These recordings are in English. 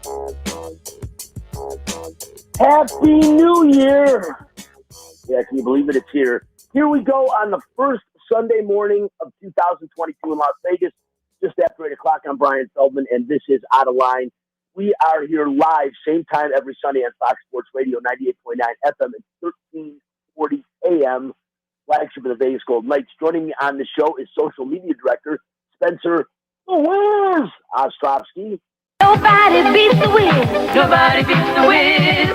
Happy New Year! Yeah, can you believe it? It's here. Here we go on the first Sunday morning of 2022 in Las Vegas, just after 8 o'clock. I'm Brian Feldman, and this is Out of Line. We are here live, same time every Sunday on Fox Sports Radio, 98.9 FM and 1340 AM, flagship of the Vegas Golden Knights. Joining me on the show is social media director Spencer "The Wiz" Ostrovsky. Nobody beats the Wiz. Nobody beats the Wiz.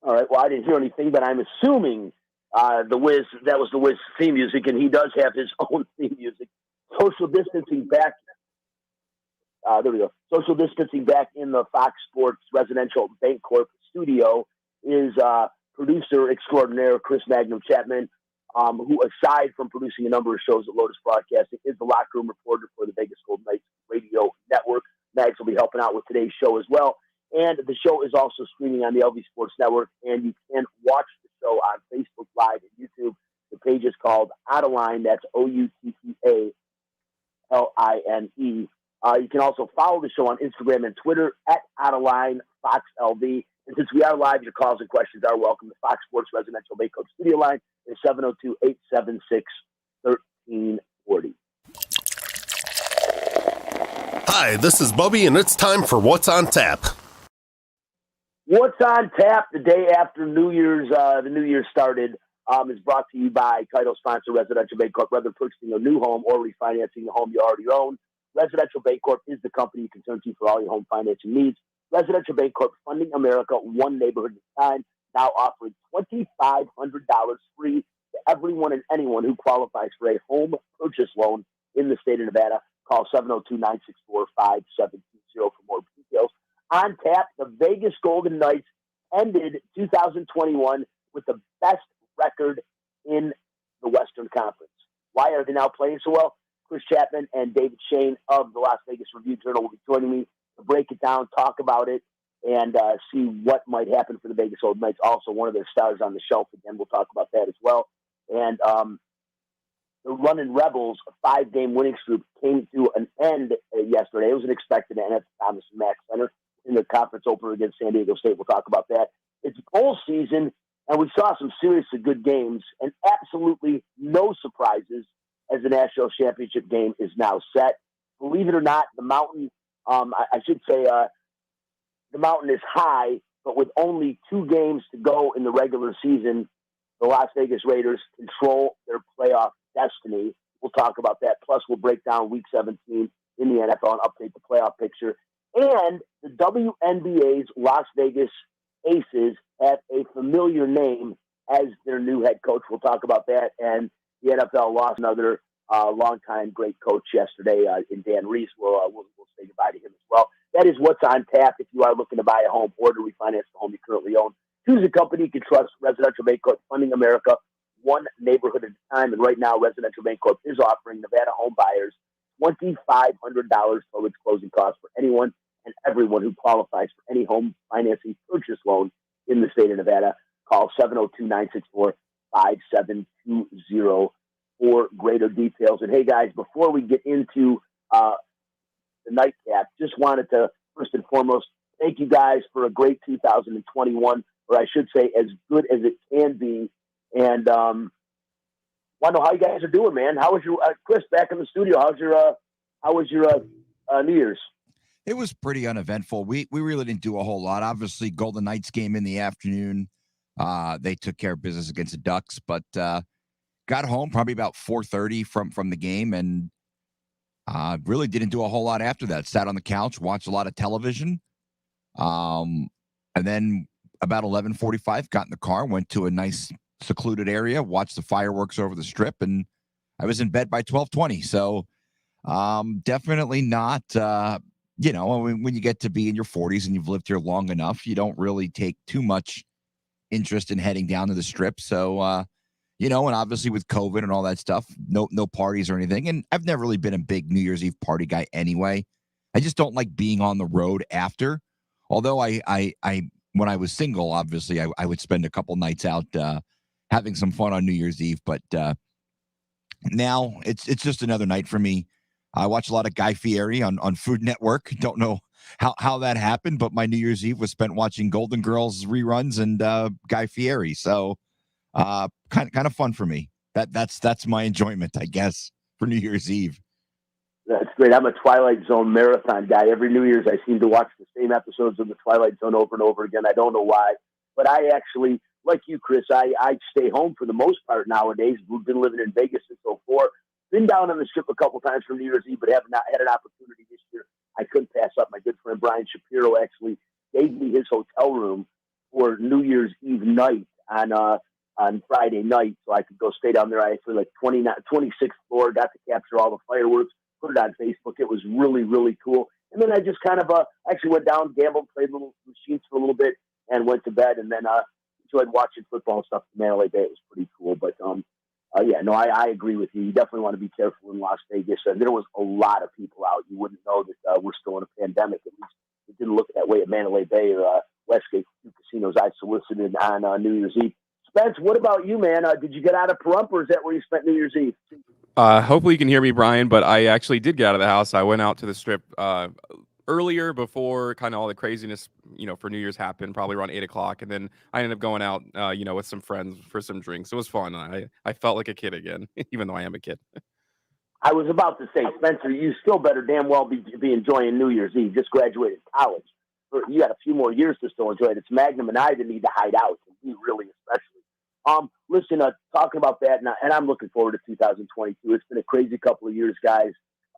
All right. Well, I didn't hear anything, but I'm assuming the Wiz, that was the Wiz theme music, and he does have his own theme music. Social distancing back. There we go. Social distancing back in the Fox Sports Residential Bancorp studio is producer extraordinaire Chris Magnum Chapman, who, aside from producing a number of shows at Lotus Broadcasting, is the locker room reporter for the Vegas Golden Knights Radio Network. Mags will be helping out with today's show as well. And the show is also streaming on the LV Sports Network, and you can watch the show on Facebook Live and YouTube. The page is called Out of Line. That's OUTTALINE. You can also follow the show on Instagram and Twitter at Out of Line Fox LV. And since we are live, your calls and questions are welcome. The Fox Sports Residential Baycoat studio line is 702-876-1340. Hi, this is Bubby, and it's time for What's on Tap. What's on Tap the day after New Year's, the New Year started, is brought to you by title sponsor Residential Bancorp. Whether purchasing a new home or refinancing the home you already own, Residential Bancorp is the company you can turn to for all your home financing needs. Residential Bancorp, funding America one neighborhood at a time, now offering $2,500 free to everyone and anyone who qualifies for a home purchase loan in the state of Nevada. Call 702-964-5720 for more details. On Tap, the Vegas Golden Knights ended 2021 with the best record in the Western Conference. Why are they now playing so well? Chris Chapman and David Shane of the Las Vegas Review-Journal will be joining me to break it down, talk about it, and see what might happen for the Vegas Golden Knights. Also, one of their stars on the shelf again. We'll talk about that as well. And the Runnin' Rebels, a 5-game winning streak, came to an end yesterday. It was an expected end at the Thomas & Mack Center in the conference opener against San Diego State. We'll talk about that. It's bowl season, and we saw some seriously good games and absolutely no surprises as the national championship game is now set. Believe it or not, the mountain, I should say the mountain is high, but with only 2 games to go in the regular season, the Las Vegas Raiders control their playoff destiny. We'll talk about that. Plus, we'll break down Week 17 in the NFL and update the playoff picture. And the WNBA's Las Vegas Aces have a familiar name as their new head coach. We'll talk about that. And the NFL lost another longtime great coach yesterday in Dan Reese. We'll say goodbye to him as well. That is what's on tap if you are looking to buy a home or to refinance the home you currently own. Choose a company you can trust. Residential Bancorp, funding America one neighborhood at a time. And right now, Residential Bancorp is offering Nevada home buyers $2,500 towards closing costs for anyone and everyone who qualifies for any home financing purchase loan in the state of Nevada. Call 702-964-5720 for greater details. And hey, guys, before we get into the nightcap, just wanted to first and foremost thank you guys for a great 2021, or I should say as good as it can be. And want to know how you guys are doing, man. How was your Chris back in the studio? How was your New Year's? It was pretty uneventful. We really didn't do a whole lot. Obviously, Golden Knights game in the afternoon. They took care of business against the Ducks, but got home probably about 4:30 from the game, and really didn't do a whole lot after that. Sat on the couch, watched a lot of television, and then about 11:45, got in the car, went to a nice secluded area, watched the fireworks over the Strip, and I was in bed by 12:20. So definitely not. When you get to be in your 40s and you've lived here long enough, you don't really take too much interest in heading down to the Strip. So, and obviously with COVID and all that stuff, no parties or anything. And I've never really been a big New Year's Eve party guy anyway. I just don't like being on the road after. Although I when I was single, obviously I would spend a couple nights out having some fun on New Year's Eve. But now it's just another night for me. I watch a lot of Guy Fieri on Food Network. Don't know how that happened, but my New Year's Eve was spent watching Golden Girls reruns and Guy Fieri. So kind of fun for me. That's my enjoyment, I guess, for New Year's Eve. That's great. I'm a Twilight Zone marathon guy. Every New Year's, I seem to watch the same episodes of the Twilight Zone over and over again. I don't know why, but I actually, like you, Chris, I stay home for the most part nowadays. We've been living in Vegas since '04. Been down on the strip a couple times for New Year's Eve, but have not had an opportunity this year. I couldn't pass up. My good friend Brian Shapiro actually gave me his hotel room for New Year's Eve night on Friday night, so I could go stay down there. I actually 26th floor, got to capture all the fireworks, put it on Facebook. It was really, really cool. And then I just kind of actually went down, gambled, played little machines for a little bit, and went to bed. And then enjoyed watching football and stuff in Mandalay Bay. It was pretty cool. But I agree with you. You definitely want to be careful in Las Vegas. There was a lot of people out. You wouldn't know that we're still in a pandemic. At least it didn't look that way at Mandalay Bay or Westgate, two casinos I solicited on New Year's Eve. Spence, what about you, man? Did you get out of Pahrump, or is that where you spent New Year's Eve? Hopefully you can hear me, Brian, but I actually did get out of the house. I went out to the strip earlier before kind of all the craziness, for New Year's happened, probably around 8 o'clock. And then I ended up going out, with some friends for some drinks. It was fun. I felt like a kid again, even though I am a kid. I was about to say, Spencer, you still better damn well be enjoying New Year's Eve. Just graduated college. You got a few more years to still enjoy it. It's Magnum and I that need to hide out, and you really especially. Listen, talking about that, and I'm looking forward to 2022. It's been a crazy couple of years, guys.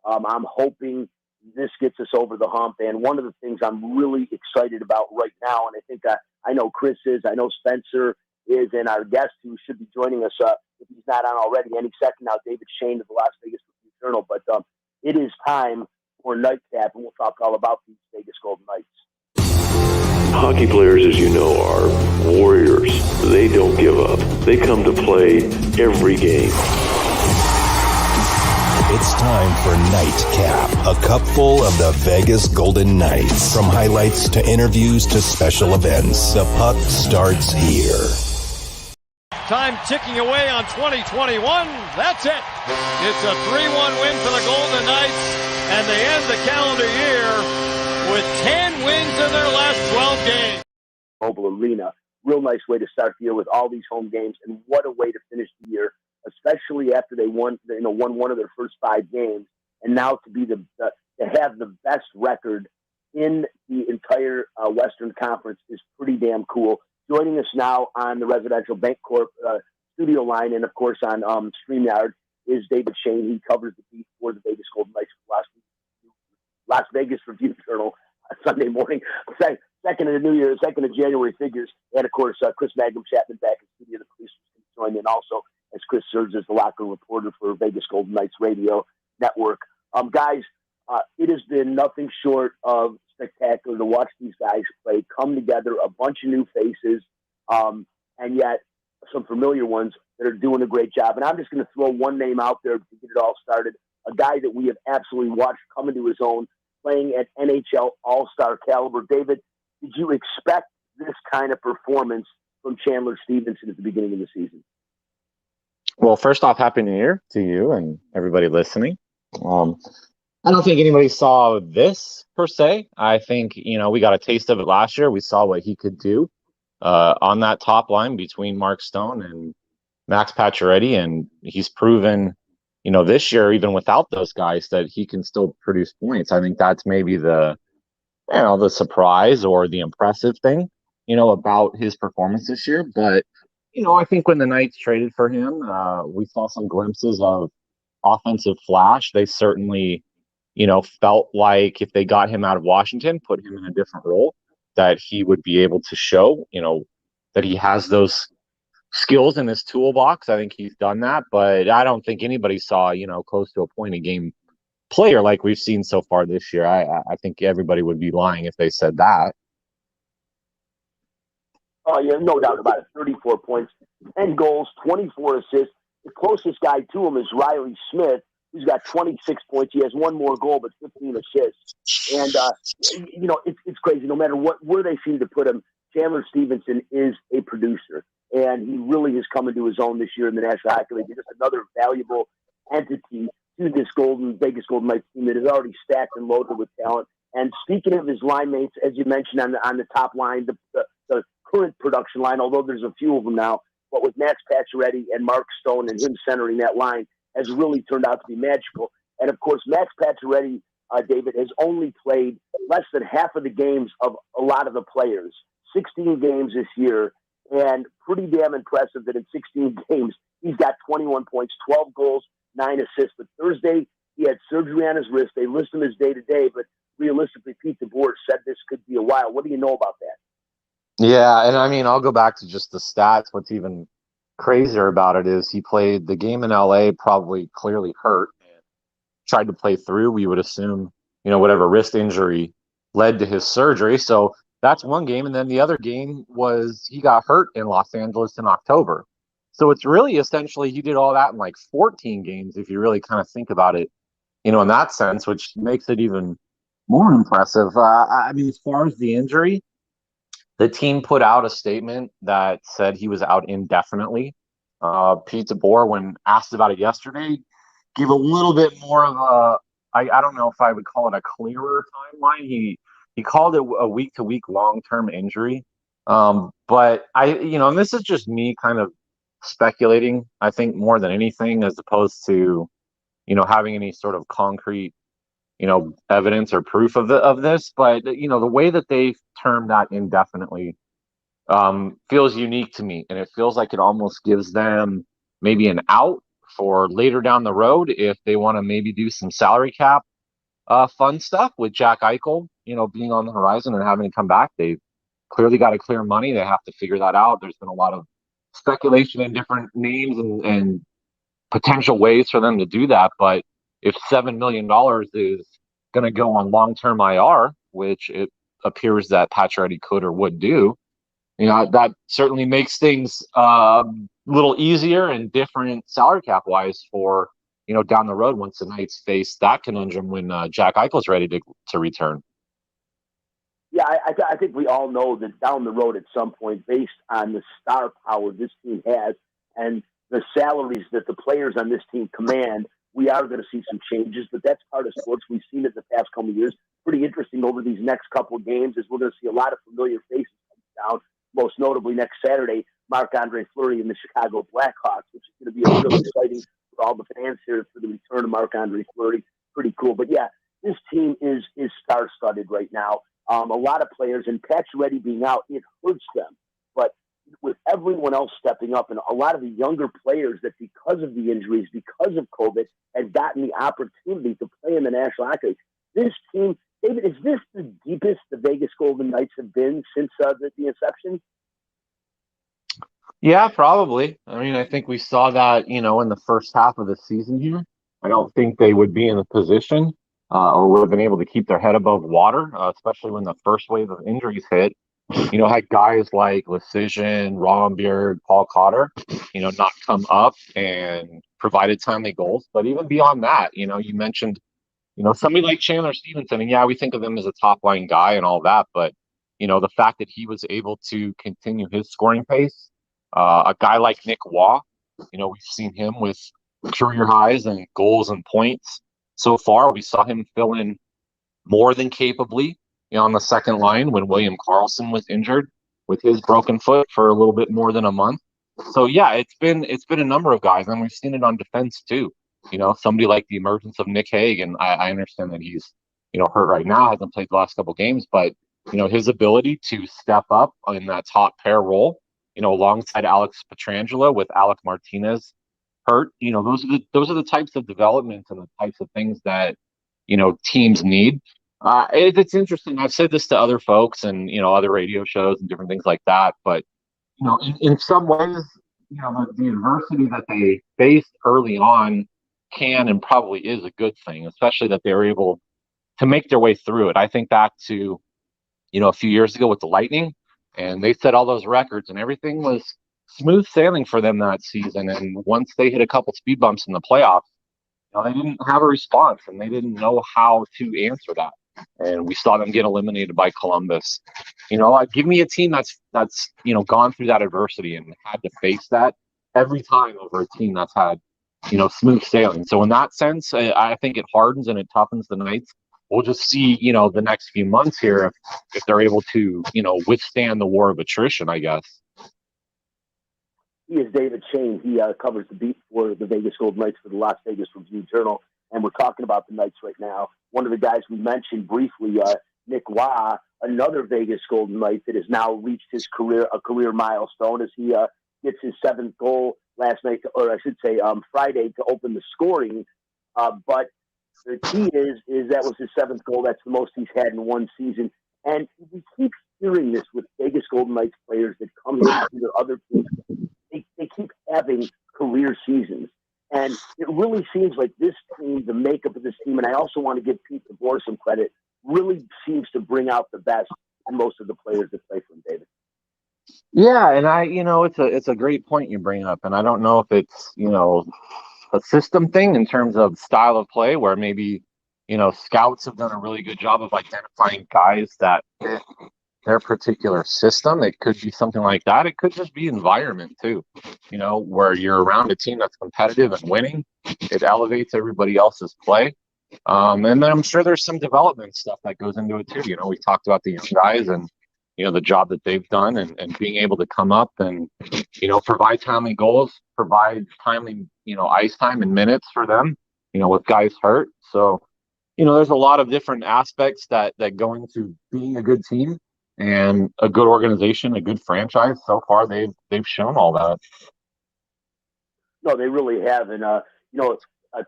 I'm hoping this gets us over the hump. And one of the things I'm really excited about right now, and I think I know Chris is, I know Spencer is, and our guest who should be joining us, if he's not on already, any second now, David Shane of the Las Vegas Review-Journal. But it is time for Nightcap, and we'll talk all about these Vegas Golden Knights. Hockey players, as you know, are warriors. They don't give up. They come to play every game. It's time for Nightcap, a cupful of the Vegas Golden Knights. From highlights to interviews to special events, the puck starts here. Time ticking away on 2021. That's it. It's a 3-1 win for the Golden Knights, and they end the calendar year with 10 wins in their last 12 games. Mobile Arena. Real nice way to start the year with all these home games, and what a way to finish the year, especially after they won one of their first 5 games, and now to be to have the best record in the entire Western Conference is pretty damn cool. Joining us now on the Residential Bancorp studio line, and of course on StreamYard, is David Shane. He covers the beat for the Vegas Golden Knights for Las Vegas Review-Journal Sunday morning. Second of the New Year, 2nd of January figures. And, of course, Chris Magnum Chapman back in studio. The producers can join in also as Chris serves as the locker reporter for Vegas Golden Knights Radio Network. Guys, it has been nothing short of spectacular to watch these guys play, come together, a bunch of new faces, and yet some familiar ones that are doing a great job. And I'm just going to throw one name out there to get it all started, a guy that we have absolutely watched come into his own, playing at NHL All-Star caliber. David, did you expect this kind of performance from Chandler Stevenson at the beginning of the season? Well, first off, Happy New Year to you and everybody listening. I don't think anybody saw this per se. I think, we got a taste of it last year. We saw what he could do on that top line between Mark Stone and Max Pacioretty, and he's proven, this year, even without those guys, that he can still produce points. I think that's maybe the surprise or the impressive thing, about his performance this year. But, I think when the Knights traded for him, we saw some glimpses of offensive flash. They certainly, felt like if they got him out of Washington, put him in a different role, that he would be able to show, that he has those skills in his toolbox. I think he's done that, but I don't think anybody saw, close to a point a game player like we've seen so far this year. I think everybody would be lying if they said that. Oh, yeah, no doubt about it. 34 points, 10 goals, 24 assists. The closest guy to him is Riley Smith, who's got 26 points. He has one more goal, but 15 assists. And, it's crazy. No matter where they seem to put him, Chandler Stevenson is a producer. And he really has come into his own this year in the National Hockey League. Just another valuable entity to this Vegas Golden Knights team that is already stacked and loaded with talent. And speaking of his line mates, as you mentioned on the top line, the current production line, although there's a few of them now, but with Max Pacioretty and Mark Stone and him centering that line has really turned out to be magical. And of course, Max Pacioretty, David, has only played less than half of the games of a lot of the players, 16 games this year, and pretty damn impressive that in 16 games, he's got 21 points, 12 goals, 9 assists. But Thursday, he had surgery on his wrist. They list him as day-to-day, but realistically, Pete DeBoer said this could be a while. What do you know about that? Yeah, and I mean, I'll go back to just the stats. What's even crazier about it is he played the game in LA, probably clearly hurt, and tried to play through. We would assume, whatever wrist injury led to his surgery. So that's one game. And then the other game was he got hurt in Los Angeles in October. So it's really essentially he did all that in like 14 games, if you really kind of think about it, in that sense, which makes it even more impressive. I mean, as far as the injury, the team put out a statement that said he was out indefinitely. Pete DeBoer, when asked about it yesterday, gave a little bit more of I don't know if I would call it a clearer timeline. He called it a week-to-week long-term injury. But and this is just me kind of speculating, I think, more than anything, as opposed to, having any sort of concrete, evidence or proof of this. But, the way that they termed that indefinitely feels unique to me. And it feels like it almost gives them maybe an out for later down the road if they want to maybe do some salary cap fun stuff with Jack Eichel, being on the horizon and having to come back. They've clearly got to clear money. They have to figure that out. There's been a lot of speculation in different names and potential ways for them to do that. But if $7 million is going to go on long-term IR, which it appears that Pacioretty could or would do, that certainly makes things a little easier and different salary cap wise for, down the road once the Knights face that conundrum when Jack Eichel's ready to return. Yeah, I think we all know that down the road at some point, based on the star power this team has and the salaries that the players on this team command, we are going to see some changes. But that's part of sports. We've seen it the past couple of years. Pretty interesting over these next couple of games is we're going to see a lot of familiar faces come down, most notably next Saturday, Marc-Andre Fleury and the Chicago Blackhawks, which is going to be a really exciting for all the fans here for the return of Marc-Andre Fleury. Pretty cool. But yeah, this team is star-studded right now. A lot of players, and Pacioretty being out, it hurts them. But with everyone else stepping up, and a lot of the younger players that because of the injuries, because of COVID, had gotten the opportunity to play in the National Hockey League. This team, David, is this the deepest the Vegas Golden Knights have been since the inception? Yeah, probably. I mean, I think we saw that, in the first half of the season here. I don't think they would be in a position or would have been able to keep their head above water, especially when the first wave of injuries hit. Had guys like Lecision, Romberg, Paul Cotter, not come up and provided timely goals. But even beyond that, you mentioned, somebody like Chandler Stevenson, and yeah, we think of him as a top line guy and all that, but, the fact that he was able to continue his scoring pace, a guy like Nick Waugh, we've seen him with career highs and goals and points so far. We saw him fill in more than capably on the second line when William Karlsson was injured with his broken foot for a little bit more than a month. So yeah, it's been a number of guys, and we've seen it on defense too. Somebody like the emergence of Nick Hague, I understand that he's hurt right now, hasn't played the last couple of games, but his ability to step up in that top pair role, alongside Alex Pietrangelo with Alec Martinez hurt, those are the types of developments and the types of things that teams need. It's interesting. I've said this to other folks and other radio shows and different things like that. But in some ways, the adversity that they faced early on can and probably is a good thing, especially that they were able to make their way through it. I think back to a few years ago with the Lightning, and they set all those records, and everything was smooth sailing for them that season. And once they hit a couple speed bumps in the playoffs, they didn't have a response, and they didn't know how to answer that. And we saw them get eliminated by Columbus. Give me a team that's gone through that adversity and had to face that every time over a team that's had smooth sailing. So in that sense, I think it hardens and it toughens the Knights. We'll just see, the next few months here if they're able to, withstand the war of attrition, I guess. He is David Shane. He covers the beat for the Vegas Golden Knights for the Las Vegas Review-Journal, and we're talking about the Knights right now. One of the guys we mentioned briefly, Nick Waugh, another Vegas Golden Knight that has now reached his career milestone as he gets his 7th goal last night, or I should say Friday, to open the scoring. But the key is that was his 7th goal. That's the most he's had in one season. And we keep hearing this with Vegas Golden Knights players that come here to their other teams. They keep having career seasons. And it really seems like this team, the makeup of this team, and I also want to give Pete DeBoer some credit, really seems to bring out the best in most of the players that play for him, David. Yeah, and it's a great point you bring up, and I don't know if it's a system thing in terms of style of play, where maybe scouts have done a really good job of identifying guys that fit their particular system. It could be something like that. It could just be environment too, where you're around a team that's competitive and winning. It elevates everybody else's play. And then I'm sure there's some development stuff that goes into it too. We talked about the young guys and the job that they've done and being able to come up and provide timely goals, provide timely ice time and minutes for them, with guys hurt. So there's a lot of different aspects that go into being a good team and a good organization, a good franchise. So far they've shown all that. No, they really have. And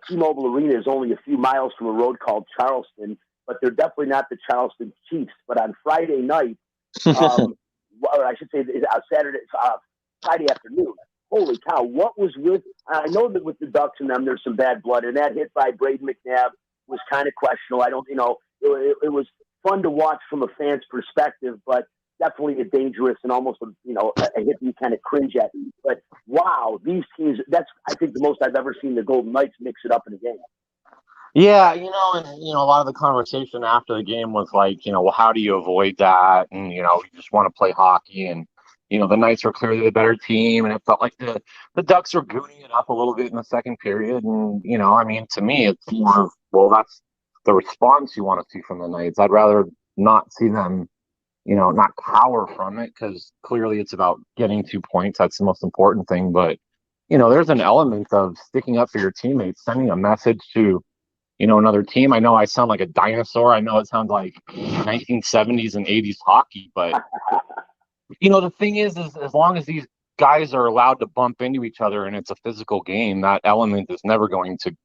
T-Mobile Arena is only a few miles from a road called Charleston, but they're definitely not the Charleston Chiefs. But on Friday night, or I should say Friday afternoon, holy cow, what was with – I know that with the Ducks and them, there's some bad blood, and that hit by Braden McNabb was kind of questionable. I don't – it was fun to watch from a fan's perspective, but definitely a dangerous and almost, a hit you kind of cringe at. But, wow, these teams – that's, I think, the most I've ever seen the Golden Knights mix it up in a game. Yeah, and a lot of the conversation after the game was like, well, how do you avoid that? And, you just want to play hockey. And, the Knights were clearly the better team. And it felt like the Ducks were gooning it up a little bit in the second period. And, to me, it's more of, well, that's the response you want to see from the Knights. I'd rather not see them, not cower from it, because clearly it's about getting 2 points. That's the most important thing. But, there's an element of sticking up for your teammates, sending a message to, another team. I know I sound like a dinosaur. I know it sounds like 1970s and 80s hockey, but the thing is as long as these guys are allowed to bump into each other and it's a physical game, that element is never going to,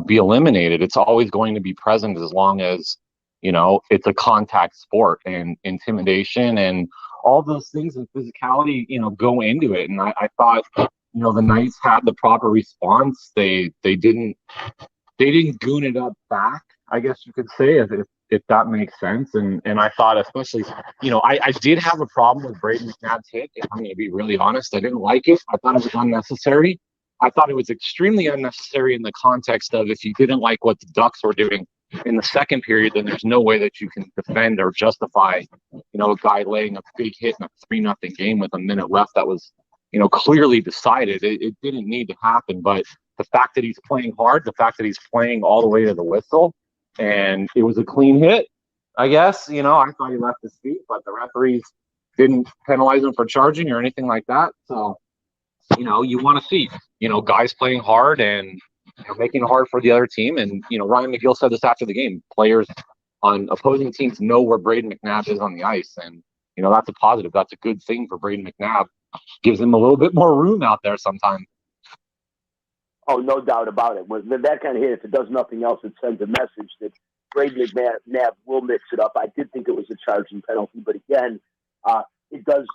be eliminated. It's always going to be present as long as, it's a contact sport, and intimidation and all those things and physicality, go into it. And I thought, the Knights had the proper response. They didn't goon it up back, I guess you could say, if that makes sense. And I thought, especially, I did have a problem with Braden McNabb's hit. If I'm going to be really honest, I didn't like it. I thought it was unnecessary. I thought it was extremely unnecessary in the context of, if you didn't like what the Ducks were doing in the second period, then there's no way that you can defend or justify, a guy laying a big hit in a 3-0 game with a minute left that was, clearly decided. It didn't need to happen, but the fact that he's playing hard, the fact that he's playing all the way to the whistle, and it was a clean hit, I guess. I thought he left his feet, but the referees didn't penalize him for charging or anything like that. So, you want to see, guys playing hard and making it hard for the other team. And, Ryan McGill said this after the game. Players on opposing teams know where Braden McNabb is on the ice. And, that's a positive. That's a good thing for Braden McNabb. Gives him a little bit more room out there sometimes. Oh, no doubt about it. With that kind of hit, if it does nothing else, it sends a message that Braden McNabb will mix it up. I did think it was a charging penalty, but again, it does.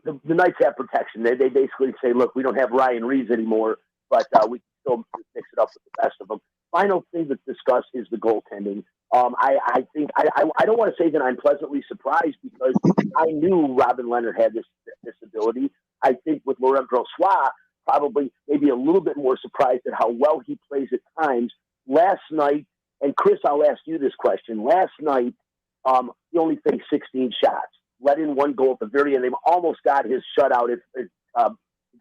The Knights have protection. They basically say, look, we don't have Ryan Reeves anymore, but we can still mix it up with the best of them. Final thing to discuss is the goaltending. I think I don't want to say that I'm pleasantly surprised, because I knew Robin Leonard had this ability. I think with Laurent Brossoit, probably maybe a little bit more surprised at how well he plays at times. Last night, and Chris, I'll ask you this question. Last night, he only faced 16 shots, let in one goal at the very end. They've almost got his shutout.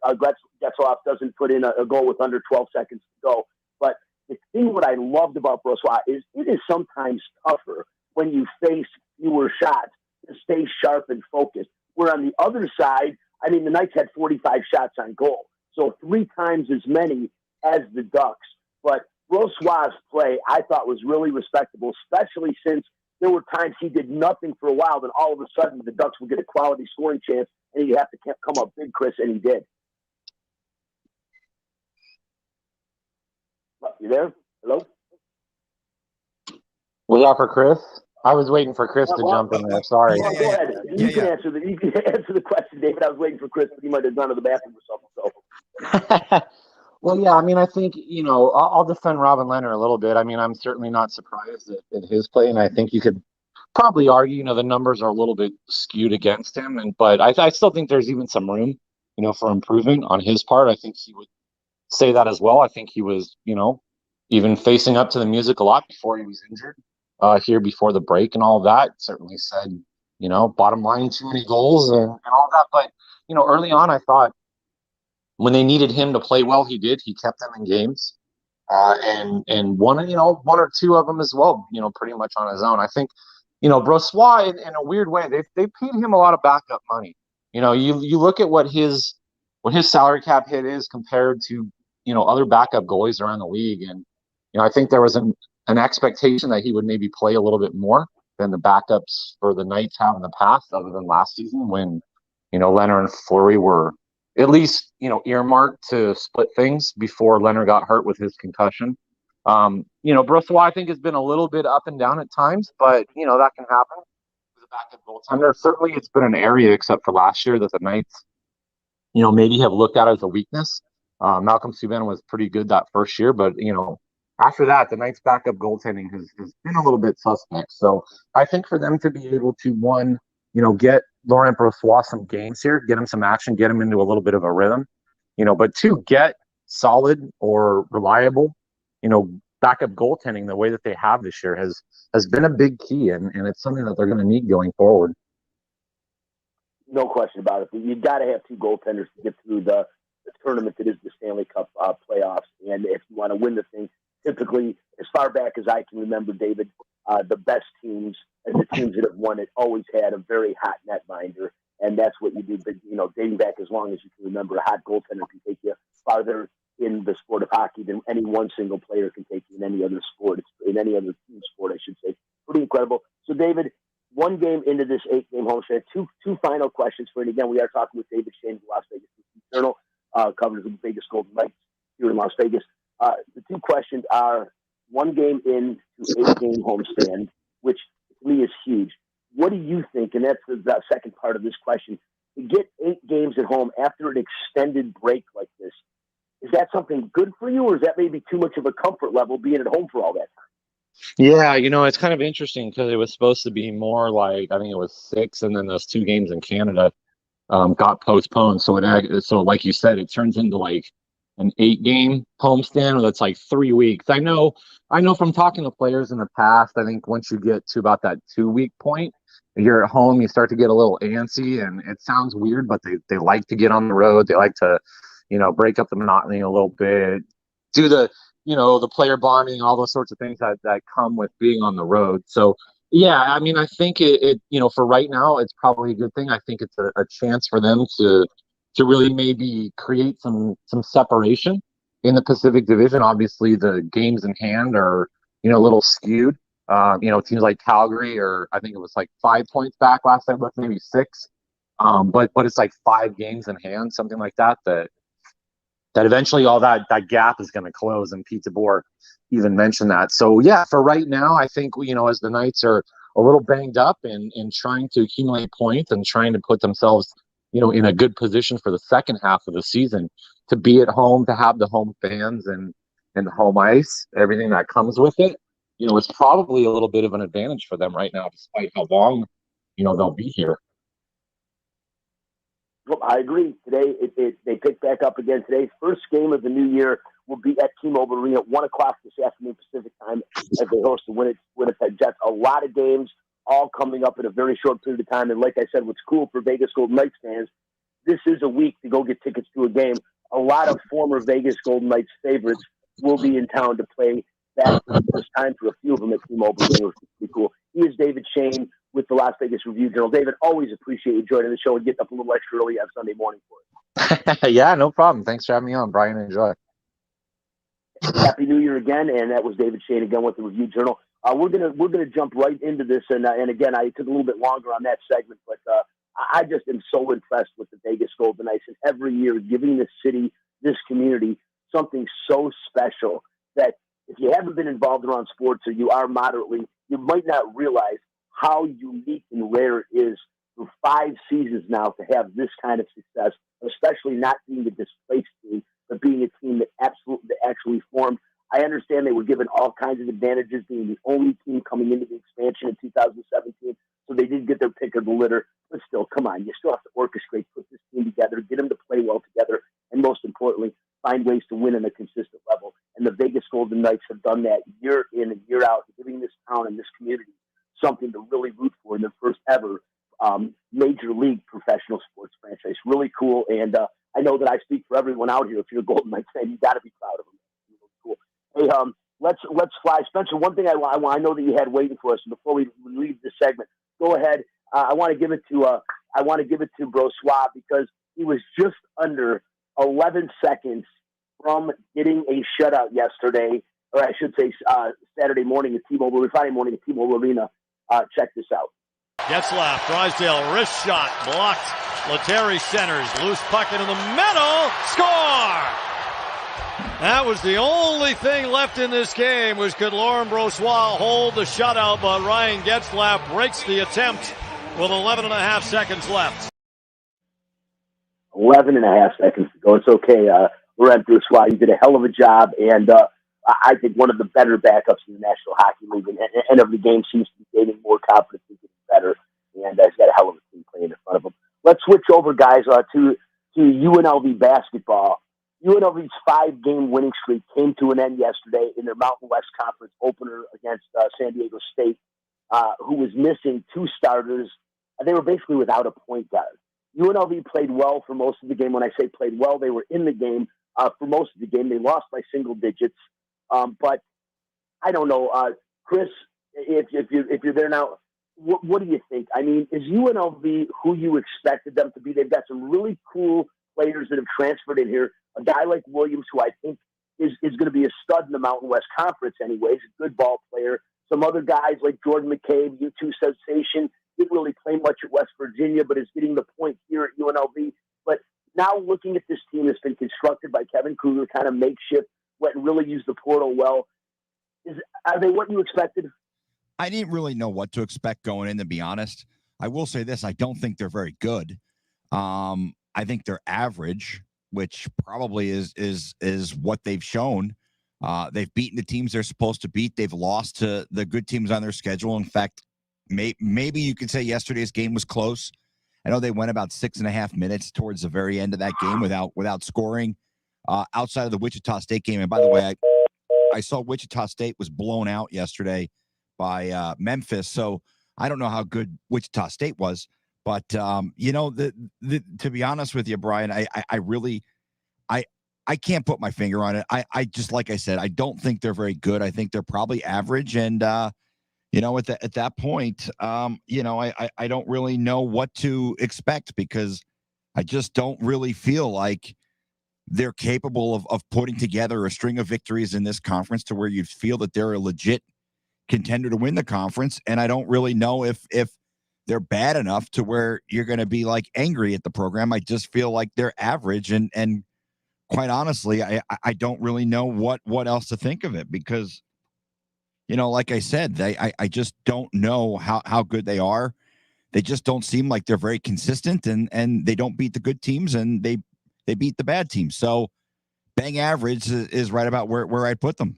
Getzlaff doesn't put in a goal with under 12 seconds to go. But the thing what I loved about Brossois is it is sometimes tougher when you face fewer shots to stay sharp and focused. Where on the other side, I mean, the Knights had 45 shots on goal, so 3 times as many as the Ducks. But Brossois' play, I thought, was really respectable, especially since there were times he did nothing for a while, then all of a sudden the Ducks would get a quality scoring chance, and he'd have to come up big, Chris, and he did. You there? Hello? Was that for Chris? I was waiting for Chris to jump in there. Sorry. Go ahead. You can answer the question, David. I was waiting for Chris, but he might have gone to the bathroom or something. So. Well, yeah, I mean, I think, I'll defend Robin Lehner a little bit. I mean, I'm certainly not surprised at his play, and I think you could probably argue, the numbers are a little bit skewed against him, but I still think there's even some room, for improvement on his part. I think he would say that as well. I think he was, even facing up to the music a lot before he was injured here before the break and all of that. Certainly said, bottom line, too many goals and all that. But, early on, I thought, when they needed him to play well, he did. He kept them in games, and won, one or two of them as well. Pretty much on his own. I think, Brossois in a weird way, they paid him a lot of backup money. You look at what his salary cap hit is compared to other backup goalies around the league, and I think there was an expectation that he would maybe play a little bit more than the backups for the Knights have in the past, other than last season when Lehner and Fleury were at least, earmarked to split things before Lehner got hurt with his concussion. Brossois, I think, has been a little bit up and down at times, but, that can happen. As a backup goaltender, certainly it's been an area, except for last year, that the Knights, maybe have looked at as a weakness. Malcolm Subban was pretty good that first year, but, after that, the Knights' backup goaltending has been a little bit suspect. So I think for them to be able to, one, get Laurent Brossois some games here, get him some action, get him into a little bit of a rhythm, but two, get solid or reliable, backup goaltending the way that they have this year has been a big key, and it's something that they're going to need going forward. No question about it. You got to have 2 goaltenders to get through the tournament that is the Stanley Cup playoffs, and if you want to win the thing, typically, as far back as I can remember, David, the best teams and the teams that have won it always had a very hot netminder, and that's what you do. But, dating back as long as you can remember, a hot goaltender can take you farther in the sport of hockey than any one single player can take you in any other sport. It's in any other team sport, I should say. Pretty incredible. So, David, 1 game into this 8-game homestand, two final questions for you. And again, we are talking with David Shane, the Las Vegas Journal, covers the Vegas Golden Knights here in Las Vegas. The 2 questions are 1 game into 8-game homestand, which to me is huge. What do you think? And that's the second part of this question. To get 8 games at home after an extended break like this, is that something good for you, or is that maybe too much of a comfort level being at home for all that time? Yeah, it's kind of interesting because it was supposed to be more like, I think it was 6, and then those 2 games in Canada got postponed. So like you said, it turns into like an 8-game homestand that's like 3 weeks. I know from talking to players in the past, I think once you get to about that 2-week point, you're at home, you start to get a little antsy, and it sounds weird, but they like to get on the road. They like to, break up the monotony a little bit, do the, the player bonding, all those sorts of things that come with being on the road. So yeah, I mean, I think it for right now, it's probably a good thing. I think it's a chance for them to really maybe create some separation in the Pacific Division. Obviously, the games in hand are, a little skewed. Teams like Calgary, or I think it was like 5 points back last time, but maybe 6. But it's like 5 games in hand, something like that eventually all that gap is going to close, and Pete DeBoer even mentioned that. So yeah, for right now, I think, as the Knights are a little banged up and trying to accumulate points and trying to put themselves, in a good position for the second half of the season, to be at home, to have the home fans and the home ice, everything that comes with it, it's probably a little bit of an advantage for them right now, despite how long, they'll be here. Well, I agree. Today, they pick back up again. Today's first game of the new year will be at T-Mobile Arena at 1 o'clock this afternoon Pacific time as they host the Winnipeg Jets. A lot of games all coming up in a very short period of time. And like I said, what's cool for Vegas Golden Knights fans, this is a week to go get tickets to a game. A lot of former Vegas Golden Knights favorites will be in town to play back for the first time for a few of them at T-Mobile, which is pretty cool. He is David Shane with the Las Vegas Review-Journal. David, always appreciate you joining the show and getting up a little extra early on Sunday morning for us. Yeah, no problem. Thanks for having me on, Brian. Enjoy. Happy New Year again, and that was David Shane again with the Review-Journal. We're gonna jump right into this, and again, I took a little bit longer on that segment, but I just am so impressed with the Vegas Golden Knights, and every year giving this city, this community, something so special that if you haven't been involved around sports or you are moderately, you might not realize how unique and rare it is for 5 seasons now to have this kind of success, especially not being a displaced team, but being a team that actually formed. I understand they were given all kinds of advantages being the only team coming into the expansion in 2017, so they did get their pick of the litter. But still, come on, you still have to orchestrate, put this team together, get them to play well together, and most importantly, find ways to win on a consistent level. And the Vegas Golden Knights have done that year in and year out, giving this town and this community something to really root for in their first ever major league professional sports franchise. Really cool, and I know that I speak for everyone out here. If you're a Golden Knights fan, you got to be proud of them. Really cool. Hey, let's fly, Spencer. One thing I know that you had waiting for us before we leave this segment. Go ahead. I want to give it to Bro Swab because he was just under 11 seconds from getting a shutout yesterday, or I should say Saturday morning at T-Mobile, or Friday morning at T-Mobile Arena. Check this out. Getzlaf, Drysdale, wrist shot, blocked. Lettieri centers, loose puck into the middle, score! That was the only thing left in this game, was could Laurent Brossoit hold the shutout, but Ryan Getzlaf breaks the attempt with 11 and a half seconds left. 11 and a half seconds to go. It's okay. Laurent Brossoit, you did a hell of a job, and I think one of the better backups in the National Hockey League, and every game seems to be gaining more confidence and getting better, and he's got a hell of a team playing in front of him. Let's switch over, guys, to UNLV basketball. UNLV's 5-game winning streak came to an end yesterday in their Mountain West Conference opener against San Diego State, who was missing 2 starters. They were basically without a point guard. UNLV played well for most of the game. When I say played well, they were in the game for most of the game. They lost by single digits. But I don't know, Chris, if you're there now, what do you think? I mean, is UNLV who you expected them to be? They've got some really cool players that have transferred in here. A guy like Williams, who I think is going to be a stud in the Mountain West Conference anyways, a good ball player. Some other guys like Jordan McCabe, U2 sensation, didn't really play much at West Virginia, but is getting the point here at UNLV. But now looking at this team that's been constructed by Kevin Kruger, kind of makeshift, went and really used the portal well. Are they what you expected? I didn't really know what to expect going in, to be honest. I will say this. I don't think they're very good. I think they're average, which probably is what they've shown. They've beaten the teams they're supposed to beat. They've lost to the good teams on their schedule. In fact, maybe you could say yesterday's game was close. I know they went about 6.5 minutes towards the very end of that game without scoring. Outside of the Wichita State game, and by the way, I saw Wichita State was blown out yesterday by Memphis, so I don't know how good Wichita State was, but to be honest with you, Brian, I really can't put my finger on it. I just, like I said, I don't think they're very good. I think they're probably average, and at that point, I don't really know what to expect, because I just don't really feel like they're capable of putting together a string of victories in this conference to where you feel that they're a legit contender to win the conference. And I don't really know if they're bad enough to where you're going to be like angry at the program. I just feel like they're average, and quite honestly, I don't really know what else to think of it, because, like I said, I just don't know how good they are. They just don't seem like they're very consistent, and they don't beat the good teams, and they beat the bad teams. So bang average is right about where I put them.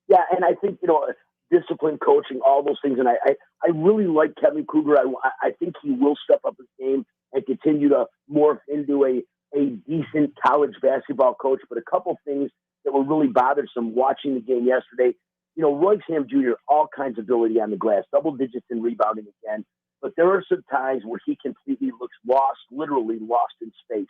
Yeah, and I think, discipline, coaching, all those things. And I really like Kevin Kruger. I think he will step up his game and continue to morph into a decent college basketball coach. But a couple things that were really bothersome watching the game yesterday, Royce Ham Jr., all kinds of ability on the glass, double digits in rebounding again. but there are some times where he completely looks lost, literally lost in space.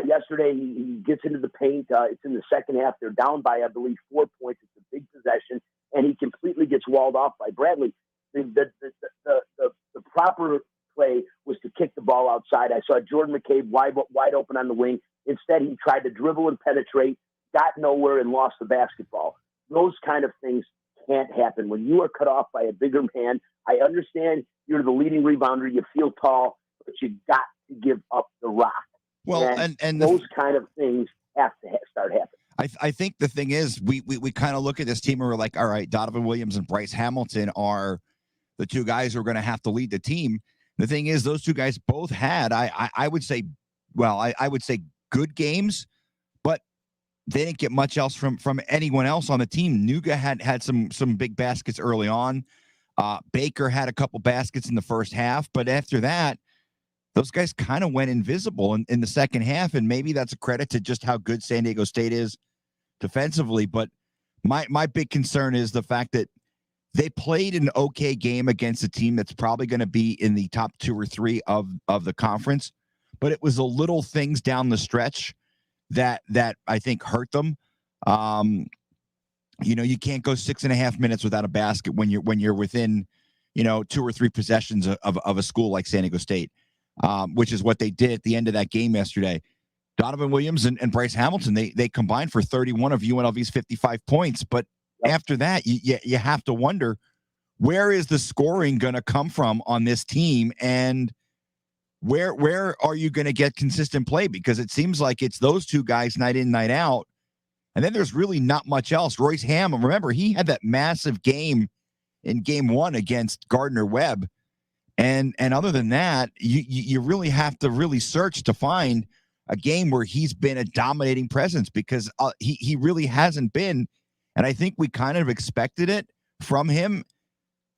Yesterday, he gets into the paint. It's in the second half. They're down by, I believe, 4 points. It's a big possession, and he completely gets walled off by Bradley. The proper play was to kick the ball outside. I saw Jordan McCabe wide open on the wing. Instead, he tried to dribble and penetrate, got nowhere, and lost the basketball. Those kind of things can't happen. When you are cut off by a bigger man, I understand you're the leading rebounder, you feel tall, but you got to give up the rock. Well, and those kind of things have to start happening. I think the thing is, we kind of look at this team and we're like, all right, Donovan Williams and Bryce Hamilton are the two guys who are going to have to lead the team. The thing is, those two guys both had, I would say, I would say good games, but they didn't get much else from anyone else on the team. Nuga had some big baskets early on. Baker had a couple baskets in the first half, but after that, those guys kind of went invisible in the second half, and maybe that's a credit to just how good San Diego State is defensively. But my big concern is the fact that they played an okay game against a team that's probably going to be in the top 2 or 3 of the conference, but it was the little things down the stretch that I think hurt them. You can't go 6.5 minutes without a basket when you're within 2 or 3 possessions of a school like San Diego State. Which is what they did at the end of that game yesterday. Donovan Williams and Bryce Hamilton, they combined for 31 of UNLV's 55 points. But after that, you have to wonder, where is the scoring going to come from on this team? And where are you going to get consistent play? Because it seems like it's those two guys night in, night out. And then there's really not much else. Royce Ham, remember, he had that massive game in game 1 against Gardner-Webb. And other than that, you really have to really search to find a game where he's been a dominating presence, because he really hasn't been. And I think we kind of expected it from him.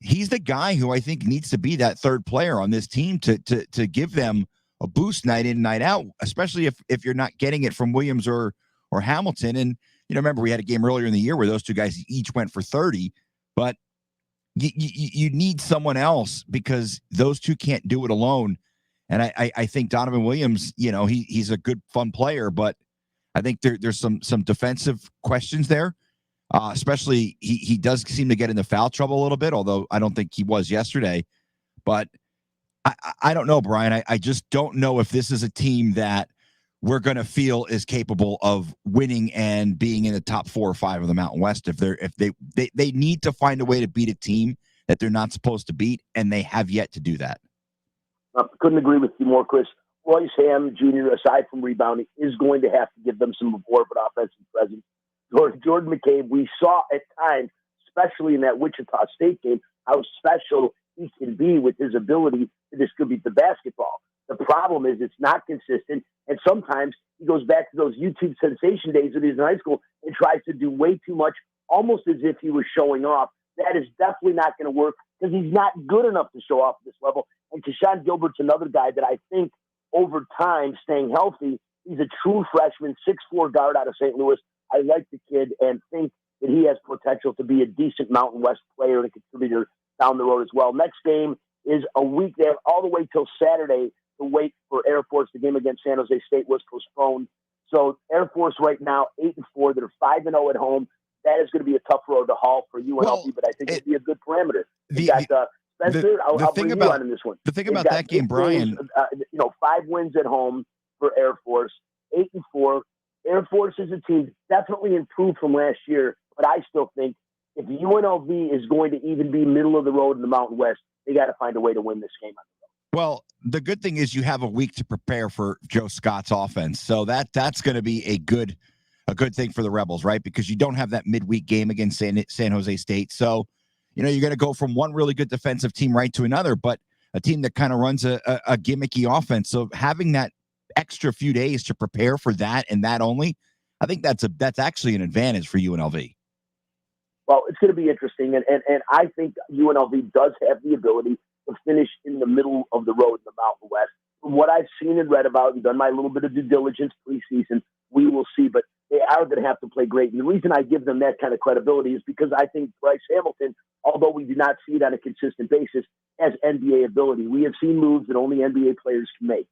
He's the guy who I think needs to be that third player on this team to give them a boost night in, night out, especially if you're not getting it from Williams or Hamilton. And, remember, we had a game earlier in the year where those two guys each went for 30, but you need someone else, because those two can't do it alone. And I think Donovan Williams, he's a good, fun player, but I think there's some defensive questions there. Especially he does seem to get into foul trouble a little bit, although I don't think he was yesterday. But I don't know, Brian. I just don't know if this is a team that we're going to feel is capable of winning and being in the top 4 or 5 of the Mountain West. If they need to find a way to beat a team that they're not supposed to beat, and they have yet to do that. Couldn't agree with you more, Chris. Royce Ham Jr., aside from rebounding, is going to have to give them some more of an offensive presence. Jordan McCabe, we saw at times, especially in that Wichita State game, how special he can be with his ability to distribute the basketball. The problem is it's not consistent, and sometimes he goes back to those YouTube sensation days when he was in high school and tries to do way too much, almost as if he was showing off. That is definitely not going to work, because he's not good enough to show off at this level. And Deshawn Gilbert's another guy that I think over time, staying healthy, he's a true freshman, 6'4" guard out of St. Louis. I like the kid and think that he has potential to be a decent Mountain West player and a contributor down the road as well. Next game is a week there, all the way till Saturday to wait for Air Force. The game against San Jose State was postponed. So Air Force right now, 8-4. They're 5-0 at home. That is going to be a tough road to haul for UNLV, but I think it'll be a good parameter. Spencer, I'll bring you on in this one. The thing about that game, Brian, 5 wins at home for Air Force, 8-4. Air Force is a team definitely improved from last year, but I still think if UNLV is going to even be middle of the road in the Mountain West, they got to find a way to win this game. Well, the good thing is you have a week to prepare for Joe Scott's offense, so that's going to be a good thing for the Rebels, right? Because you don't have that midweek game against San Jose State, so you're going to go from one really good defensive team right to another, but a team that kind of runs a gimmicky offense. So having that extra few days to prepare for that and that only, I think that's actually an advantage for UNLV. Well, it's going to be interesting, and I think UNLV does have the ability to finish in the middle of the road in the Mountain West. From what I've seen and read about and done my little bit of due diligence preseason, we will see. But they are going to have to play great. And the reason I give them that kind of credibility is because I think Bryce Hamilton, although we do not see it on a consistent basis, has NBA ability. We have seen moves that only NBA players can make.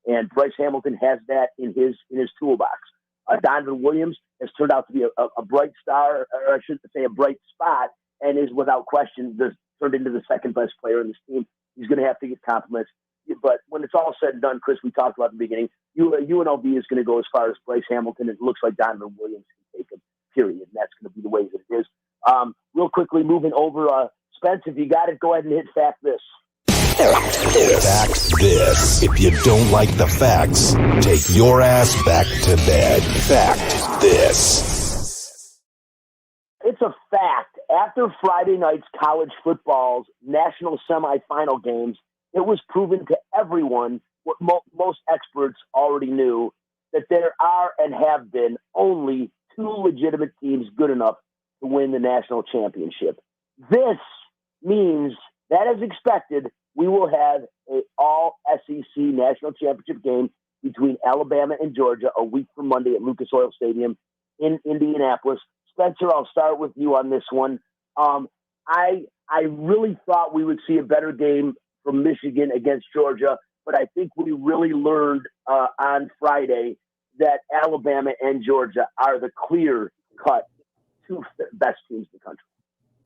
And Bryce Hamilton has that in his toolbox. Donovan Williams has turned out to be a bright star, or I should say a bright spot, and is without question turned into the second best player in this team. He's going to have to get compliments. But when it's all said and done, Chris, we talked about in the beginning, UNLV is going to go as far as Bryce Hamilton. It looks like Donovan Williams can take him, period. And that's going to be the way that it is. Real quickly, moving over, Spence, if you got it, go ahead and hit fact this. Fact this. If you don't like the facts, take your ass back to bed. Fact this. It's a fact. After Friday night's college football's national semifinal games, it was proven to everyone what most experts already knew, that there are and have been only two legitimate teams good enough to win the national championship. This means that, as expected, we will have an all-SEC national championship game between Alabama and Georgia a week from Monday at Lucas Oil Stadium in Indianapolis. Spencer, I'll start with you on this one. I really thought we would see a better game from Michigan against Georgia, but I think we really learned on Friday that Alabama and Georgia are the clear-cut two best teams in the country.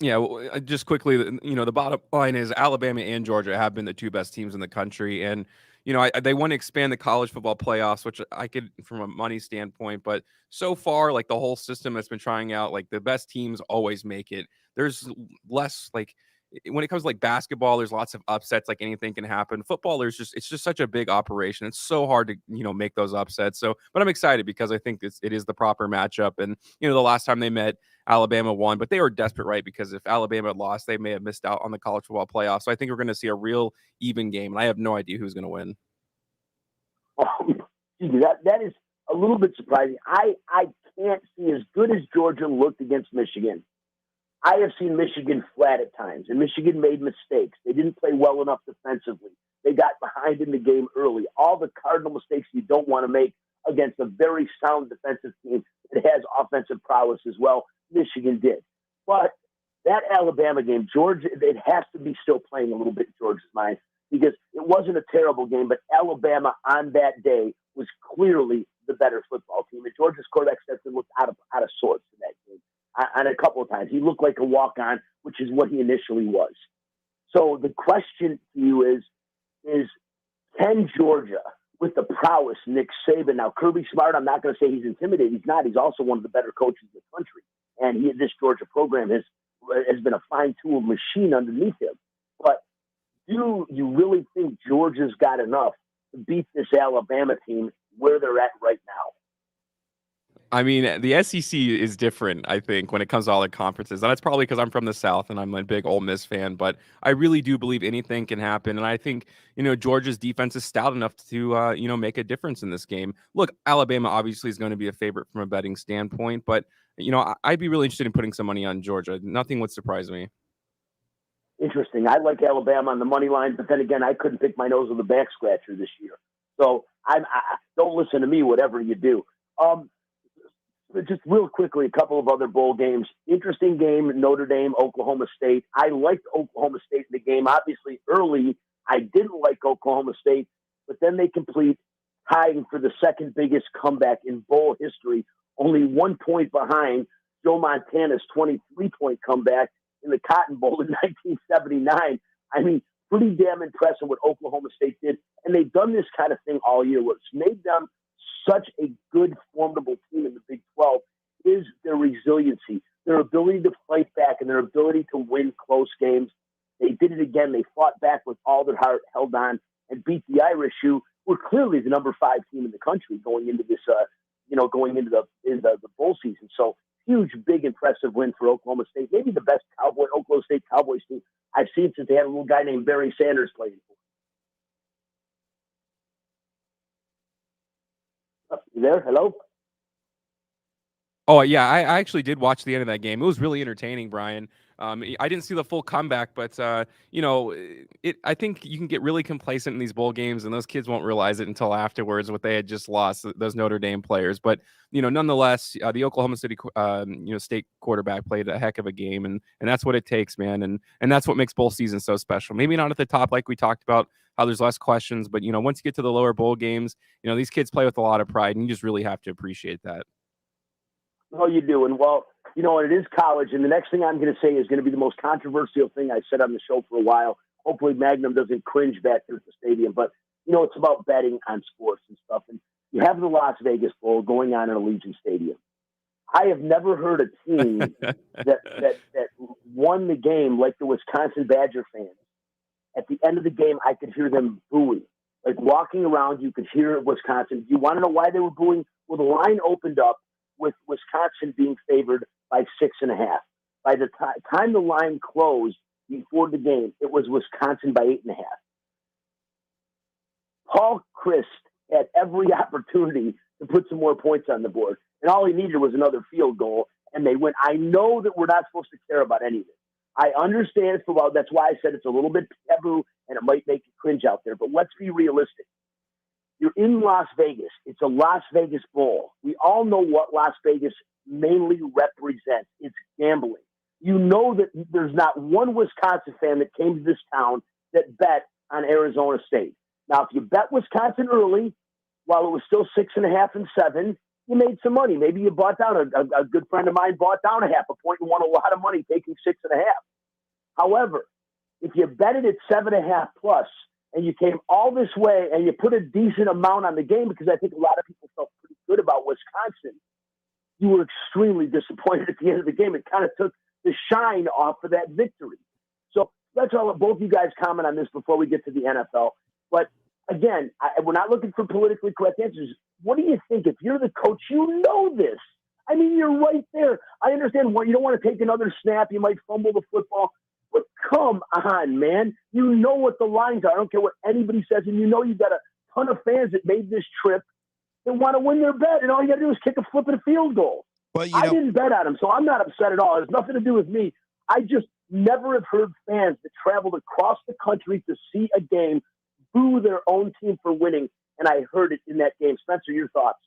Yeah, well, just quickly, the bottom line is Alabama and Georgia have been the two best teams in the country. And, they want to expand the college football playoffs, which I could from a money standpoint. But so far, like the whole system that's been trying out, like the best teams always make it. There's less like when it comes to like basketball, there's lots of upsets, like anything can happen. Football, it's just such a big operation. It's so hard to, make those upsets. So, but I'm excited because I think it is the proper matchup. And, the last time they met, Alabama won, but they were desperate, right? Because if Alabama had lost, they may have missed out on the college football playoff. So I think we're going to see a real even game, and I have no idea who's going to win. That is a little bit surprising. I can't see, as good as Georgia looked against Michigan, I have seen Michigan flat at times, and Michigan made mistakes. They didn't play well enough defensively. They got behind in the game early. All the cardinal mistakes you don't want to make against a very sound defensive team that has offensive prowess as well. Michigan did. But that Alabama game, Georgia, it has to be still playing a little bit in Georgia's mind, because it wasn't a terrible game, but Alabama on that day was clearly the better football team. And Georgia's quarterback Stetson looked out of sorts in that game on a couple of times. He looked like a walk-on, which is what he initially was. So the question to you is can Georgia, with the prowess, Nick Saban, now Kirby Smart, I'm not going to say he's intimidated. He's not. He's also one of the better coaches in the country. And this Georgia program has been a fine-tuned machine underneath him. But do you really think Georgia's got enough to beat this Alabama team where they're at right now? I mean, the SEC is different, I think, when it comes to all the conferences. And that's probably because I'm from the South and I'm a big Ole Miss fan. But I really do believe anything can happen. And I think, Georgia's defense is stout enough to, make a difference in this game. Look, Alabama obviously is going to be a favorite from a betting standpoint. But, I'd be really interested in putting some money on Georgia. Nothing would surprise me. Interesting. I like Alabama on the money line. But then again, I couldn't pick my nose with a back scratcher this year. So I don't listen to me, whatever you do. Just real quickly, a couple of other bowl games. Interesting game, Notre Dame, Oklahoma State. I liked Oklahoma State in the game. Obviously, early, I didn't like Oklahoma State, but then they complete tying for the second biggest comeback in bowl history, only 1 point behind Joe Montana's 23-point comeback in the Cotton Bowl in 1979. I mean, pretty damn impressive what Oklahoma State did. And they've done this kind of thing all year, where it's made them such a good, formidable team in the Big 12 is their resiliency, their ability to fight back, and their ability to win close games. They did it again. They fought back with all their heart, held on, and beat the Irish, who were clearly the number 5 team in the country going into this, going into the bowl season. So huge, big, impressive win for Oklahoma State. Maybe the best Oklahoma State Cowboys team I've seen since they had a little guy named Barry Sanders playing for them. You there? Hello? Oh, yeah, I actually did watch the end of that game. It was really entertaining, Brian. I didn't see the full comeback, but I think you can get really complacent in these bowl games, and those kids won't realize it until afterwards what they had just lost, those Notre Dame players. But nonetheless, the Oklahoma City State quarterback played a heck of a game, and that's what it takes, man. And that's what makes bowl season so special. Maybe not at the top like we talked about, how there's less questions, but once you get to the lower bowl games, these kids play with a lot of pride, and you just really have to appreciate that. Oh, you do. And and it is college. And the next thing I'm going to say is going to be the most controversial thing I said on the show for a while. Hopefully Magnum doesn't cringe back there at the stadium. But, it's about betting on sports and stuff. And you have the Las Vegas Bowl going on in Allegiant Stadium. I have never heard a team that won the game like the Wisconsin Badger fans. At the end of the game, I could hear them booing. Like walking around, you could hear Wisconsin. You want to know why they were booing? Well, the line opened up with Wisconsin being favored by 6.5. By the time the line closed before the game, it was Wisconsin by 8.5. Paul Chryst had every opportunity to put some more points on the board, and all he needed was another field goal, and they went. I know that we're not supposed to care about any of it. I understand it's well. That's why I said it's a little bit taboo, and it might make you cringe out there. But let's be realistic. You're in Las Vegas. It's a Las Vegas Bowl. We all know what Las Vegas mainly represents. It's gambling. You know that there's not one Wisconsin fan that came to this town that bet on Arizona State. Now, if you bet Wisconsin early, while it was still 6.5 and 7, you made some money. Maybe you bought down. A good friend of mine bought down 0.5 point and won a lot of money taking 6.5. However, if you bet it at 7.5 plus, and you came all this way and you put a decent amount on the game, because I think a lot of people felt pretty good about Wisconsin, you were extremely disappointed at the end of the game. It kind of took the shine off of that victory. So let's all both you guys comment on this before we get to the NFL. But again, we're not looking for politically correct answers. What do you think? If you're the coach, you know this. I mean, you're right there. I understand you don't want to take another snap. You might fumble the football. But come on, man. You know what the lines are. I don't care what anybody says. And you've got a ton of fans that made this trip that want to win their bet. And all you got to do is kick a flipping field goal. But I didn't bet on them, so I'm not upset at all. It has nothing to do with me. I just never have heard fans that traveled across the country to see a game boo their own team for winning. And I heard it in that game. Spencer, your thoughts?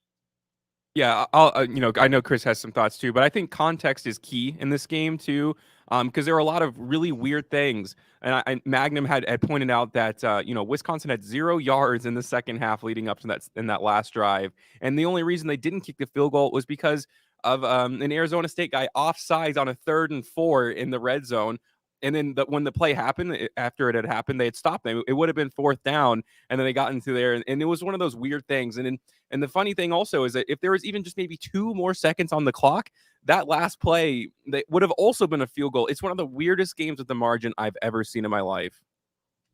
Yeah, I know Chris has some thoughts too, but I think context is key in this game too, because there are a lot of really weird things. And Magnum had pointed out that Wisconsin had 0 yards in the second half leading up to that last drive, and the only reason they didn't kick the field goal was because of an Arizona State guy offsides on a 3rd and 4 in the red zone. And then when the play happened, after it had happened, they had stopped them. It would have been 4th down, and then they got into there, and it was one of those weird things. And the funny thing also is that if there was even just maybe 2 more seconds on the clock, that last play that would have also been a field goal. It's one of the weirdest games at the margin I've ever seen in my life.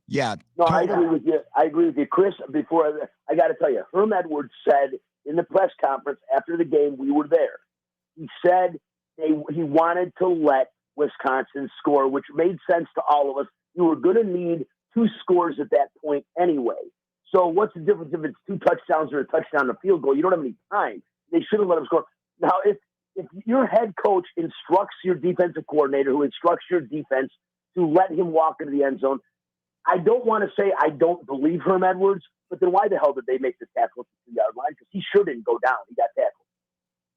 Yeah. No, I agree with you. Chris, before I got to tell you, Herm Edwards said in the press conference after the game, we were there. He said he wanted to let Wisconsin score, which made sense to all of us. You were going to need 2 scores at that point anyway. So what's the difference if it's 2 touchdowns or a touchdown and a field goal? You don't have any time. They should have let them score. Now, if your head coach instructs your defensive coordinator, who instructs your defense to let him walk into the end zone, I don't want to say I don't believe Herm Edwards, but then why the hell did they make the tackle at the 2-yard line? Because he sure didn't go down. He got tackled.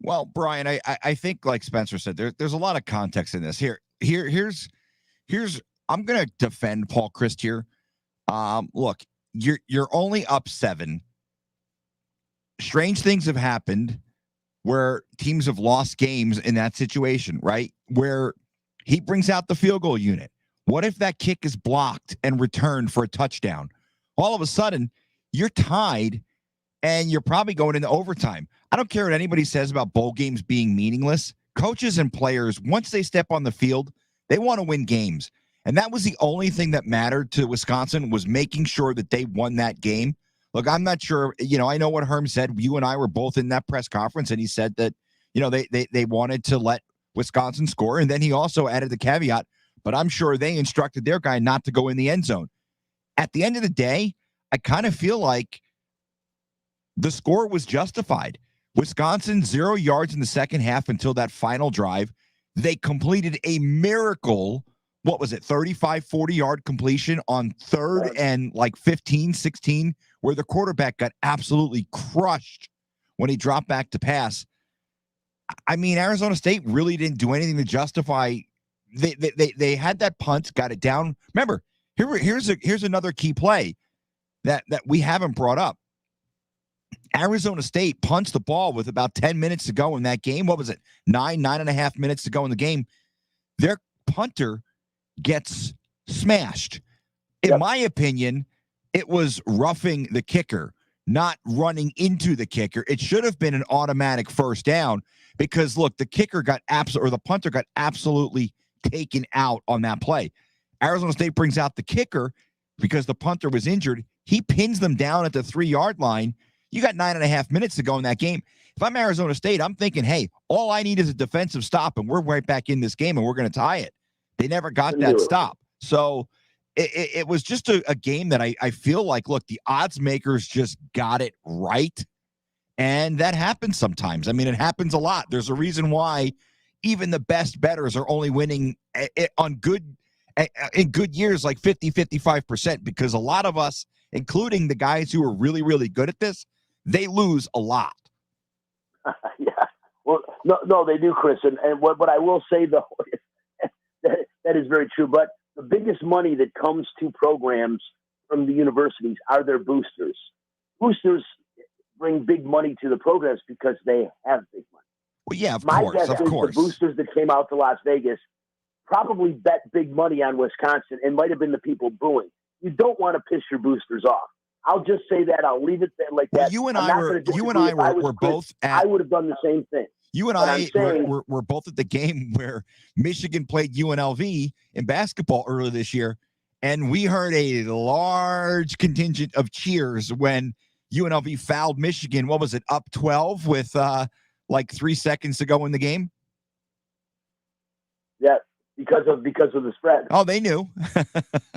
Well, Brian, I think, like Spencer said, there's a lot of context in this. Here's I'm gonna defend Paul Chryst here. Look, you're only up 7. Strange things have happened where teams have lost games in that situation, right? Where he brings out the field goal unit. What if that kick is blocked and returned for a touchdown? All of a sudden, you're tied and you're probably going into overtime. I don't care what anybody says about bowl games being meaningless. Coaches and players, once they step on the field, they want to win games. And that was the only thing that mattered to Wisconsin, was making sure that they won that game. Look, I'm not sure, I know what Herm said. You and I were both in that press conference, and he said that, they wanted to let Wisconsin score. And then he also added the caveat, but I'm sure they instructed their guy not to go in the end zone. At the end of the day, I kind of feel like the score was justified. Wisconsin, 0 yards in the second half until that final drive. They completed a miracle. What was it? 35, 40-yard completion on third and like 15, 16, where the quarterback got absolutely crushed when he dropped back to pass. I mean, Arizona State really didn't do anything to justify. They had that punt, got it down. Remember, here's another key play that we haven't brought up. Arizona State punts the ball with about 10 minutes to go in that game. What was it? 9.5 minutes to go in the game. Their punter gets smashed. In my opinion, it was roughing the kicker, not running into the kicker. It should have been an automatic first down because, look, the punter got absolutely taken out on that play. Arizona State brings out the kicker because the punter was injured. He pins them down at the 3-yard line. You got 9.5 minutes to go in that game. If I'm Arizona State, I'm thinking, hey, all I need is a defensive stop, and we're right back in this game, and we're going to tie it. They never got that stop. So it was just a game that I feel like, look, the odds makers just got it right, and that happens sometimes. I mean, it happens a lot. There's a reason why even the best bettors are only winning in good years like 50, 55%, because a lot of us, including the guys who are really, really good at this, they lose a lot. Yeah. Well, no, they do, Chris. And what I will say, though, that is very true. But the biggest money that comes to programs from the universities are their boosters. Boosters bring big money to the programs because they have big money. Well, yeah, of My course. guess is the boosters that came out to Las Vegas probably bet big money on Wisconsin and might have been the people booing. You don't want to piss your boosters off. I'll just say that. I'll leave it there like that. You and I were both at. I would have done the same thing. You and I were both at the game where Michigan played UNLV in basketball earlier this year, and we heard a large contingent of cheers when UNLV fouled Michigan. What was it? Up 12 with like 3 seconds to go in the game. Yeah, because of the spread. Oh, they knew.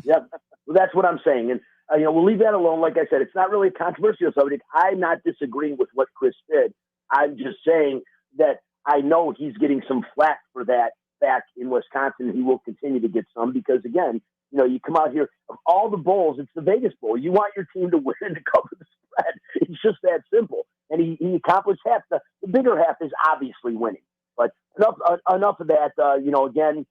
Yeah, well, that's what I'm saying, and we'll leave that alone. Like I said, it's not really a controversial subject. I'm not disagreeing with what Chris did. I'm just saying that I know he's getting some flack for that back in Wisconsin. He will continue to get some because, again, you come out here, of all the bowls, it's the Vegas Bowl. You want your team to win to cover the spread. It's just that simple. And he accomplished half. The bigger half is obviously winning. But enough of that. Again,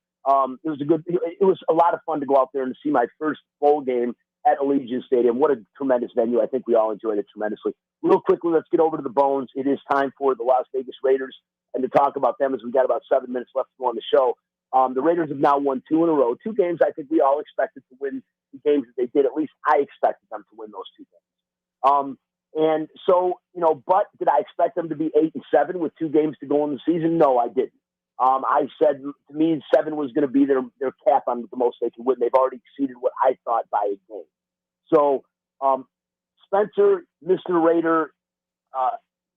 it was a lot of fun to go out there and see my first bowl game at Allegiant Stadium. What a tremendous venue. I think we all enjoyed it tremendously. Real quickly, let's get over to the bones. It is time for the Las Vegas Raiders and to talk about them as we got about 7 minutes left to go on the show. The Raiders have now won 2 in a row. 2 games I think we all expected to win the games that they did. At least I expected them to win those 2 games. And so, but did I expect them to be 8-7 with 2 games to go in the season? No, I didn't. I said to me 7 was going to be their cap on the most they could win. They've already exceeded what I thought by a game. So, Spencer, Mr. Raider,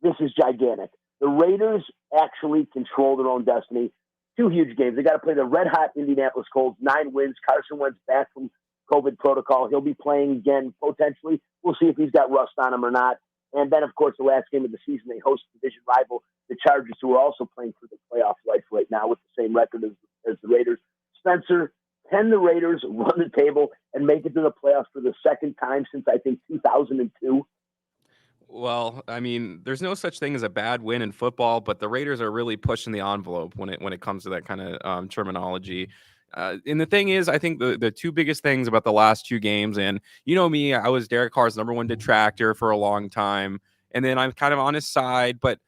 this is gigantic. The Raiders actually control their own destiny. 2 huge games. They got to play the red-hot Indianapolis Colts, 9 wins. Carson Wentz back from COVID protocol. He'll be playing again, potentially. We'll see if he's got rust on him or not. And then, of course, the last game of the season, they host division rival, the Chargers, who are also playing for the playoff life right now with the same record as the Raiders. Spencer, can the Raiders run the table and make it to the playoffs for the second time since, I think, 2002? Well, I mean, there's no such thing as a bad win in football, but the Raiders are really pushing the envelope when it comes to that kind of terminology. And the thing is, I think the 2 biggest things about the last 2 games, and me, I was Derek Carr's #1 detractor for a long time, and then I'm kind of on his side, but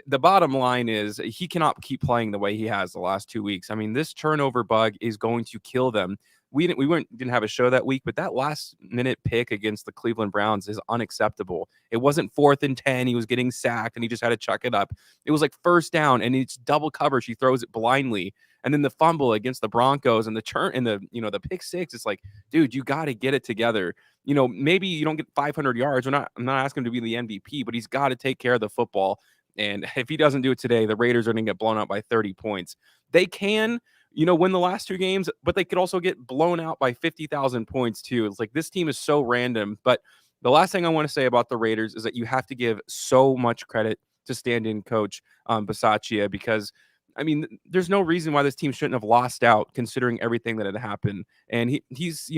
the bottom line is he cannot keep playing the way he has the last 2 weeks. I mean, this turnover bug is going to kill them. We didn't have a show that week, but that last minute pick against the Cleveland Browns is unacceptable. It wasn't 4th and 10. He was getting sacked and he just had to chuck it up. It was like 1st down and it's double coverage. He throws it blindly. And then the fumble against the Broncos and the turn and the pick 6. It's like, dude, you got to get it together. Maybe you don't get 500 yards. I'm not asking him to be the MVP, but he's got to take care of the football. And if he doesn't do it today, the Raiders are going to get blown out by 30 points. They can, win the last 2 games, but they could also get blown out by 50,000 points too. It's like this team is so random. But the last thing I want to say about the Raiders is that you have to give so much credit to stand-in coach Bisaccia because I mean, there's no reason why this team shouldn't have lost out considering everything that had happened. And he's,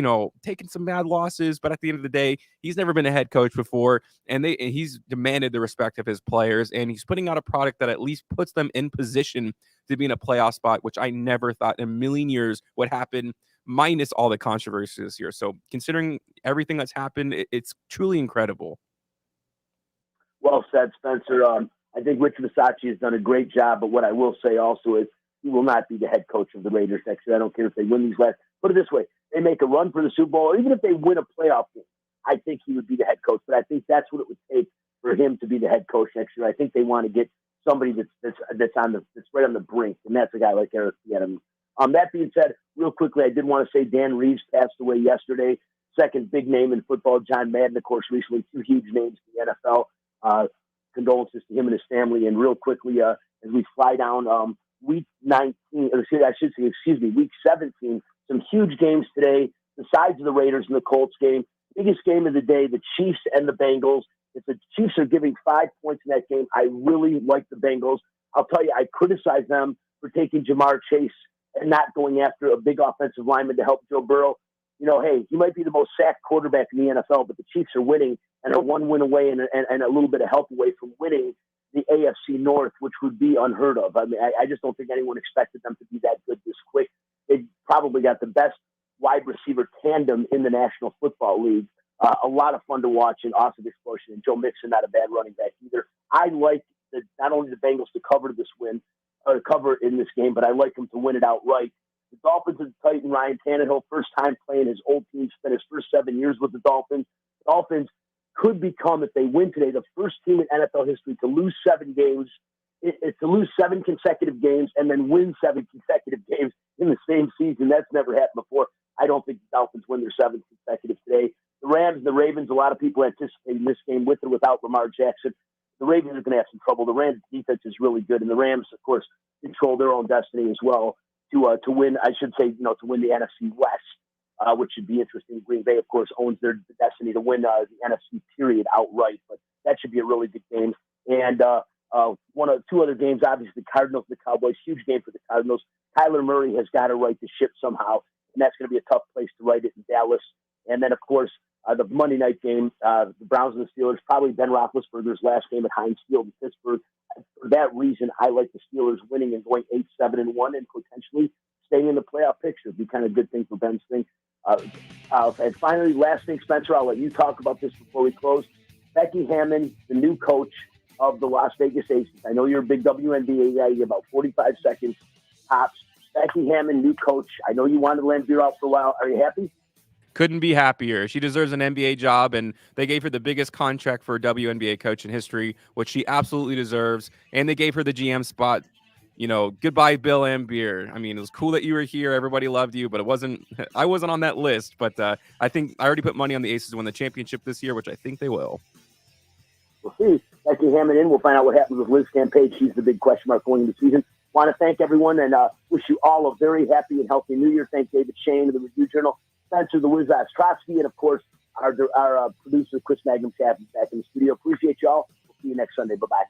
taken some bad losses, but at the end of the day, he's never been a head coach before. And he's demanded the respect of his players. And he's putting out a product that at least puts them in position to be in a playoff spot, which I never thought in a million years would happen, minus all the controversy this year. So considering everything that's happened, it's truly incredible. Well said, Spencer. I think Rich Versace has done a great job, but what I will say also is he will not be the head coach of the Raiders next year. I don't care if they win these last. Put it this way: they make a run for the Super Bowl, or even if they win a playoff game, I think he would be the head coach. But I think that's what it would take for him to be the head coach next year. I think they want to get somebody that's right on the brink, and that's a guy like Eric Bieniemy. That being said, real quickly, I did want to say Dan Reeves passed away yesterday. Second big name in football. John Madden, of course, recently, two huge names in the NFL. Condolences to him and his family. And real quickly, as we fly down week 19, week 17, some huge games today. The sides of the Raiders and the Colts game. Biggest game of the day, the Chiefs and the Bengals. If the Chiefs are giving 5 points in that game, I really like the Bengals. I'll tell you, I criticize them for taking Jamar Chase and not going after a big offensive lineman to help Joe Burrow. Hey, he might be the most sacked quarterback in the NFL, but the Chiefs are winning and are one win away and a little bit of help away from winning the AFC North, which would be unheard of. I mean, I just don't think anyone expected them to be that good this quick. They probably got the best wide receiver tandem in the National Football League. A lot of fun to watch and awesome explosion. And Joe Mixon, not a bad running back either. I like not only the Bengals to cover in this game, but I like them to win it outright. The Dolphins and the Titans, Ryan Tannehill, first time playing his old team, spent his first 7 years with the Dolphins. The Dolphins could become, if they win today, the first team in NFL history to lose 7 games, to lose 7 consecutive games and then win 7 consecutive games in the same season. That's never happened before. I don't think the Dolphins win their 7th consecutive today. The Rams and the Ravens, a lot of people anticipating this game with or without Lamar Jackson. The Ravens are going to have some trouble. The Rams' defense is really good, and the Rams, of course, control their own destiny as well to win. I should say, to win the NFC West, which should be interesting. Green Bay, of course, owns their destiny to win the NFC period outright, but that should be a really good game. And two other games, obviously, the Cardinals and the Cowboys. Huge game for the Cardinals. Kyler Murray has got to right the ship somehow, and that's going to be a tough place to right it in Dallas. And then, of course, the Monday night game, the Browns and the Steelers, probably Ben Roethlisberger's last game at Heinz Field in Pittsburgh. For that reason, I like the Steelers winning and going 8-7-1 and potentially staying in the playoff picture. It'd be kind of a good thing for Ben's thing. And finally, last thing, Spencer, I'll let you talk about this before we close. Becky Hammon, the new coach of the Las Vegas Aces. I know you're a big WNBA guy. You have about 45 seconds tops. Becky Hammon, new coach. I know you wanted Lambeer out for a while. Are you happy? Couldn't be happier. She deserves an NBA job, and they gave her the biggest contract for a WNBA coach in history, which she absolutely deserves. And they gave her the GM spot. Goodbye, Bill Lambeer. I mean, it was cool that you were here. Everybody loved you, but I wasn't on that list. But I think I already put money on the Aces to win the championship this year, which I think they will. We'll see. Becky Hammon in. We'll find out what happens with Liz Campaign. She's the big question mark going into the season. Want to thank everyone and wish you all a very happy and healthy New Year. Thank David Shane of the Review Journal, Spencer the Wiz Ostrowski, and of course our producer Chris Magnum back in the studio. Appreciate y'all. We'll see you next Sunday. Bye bye.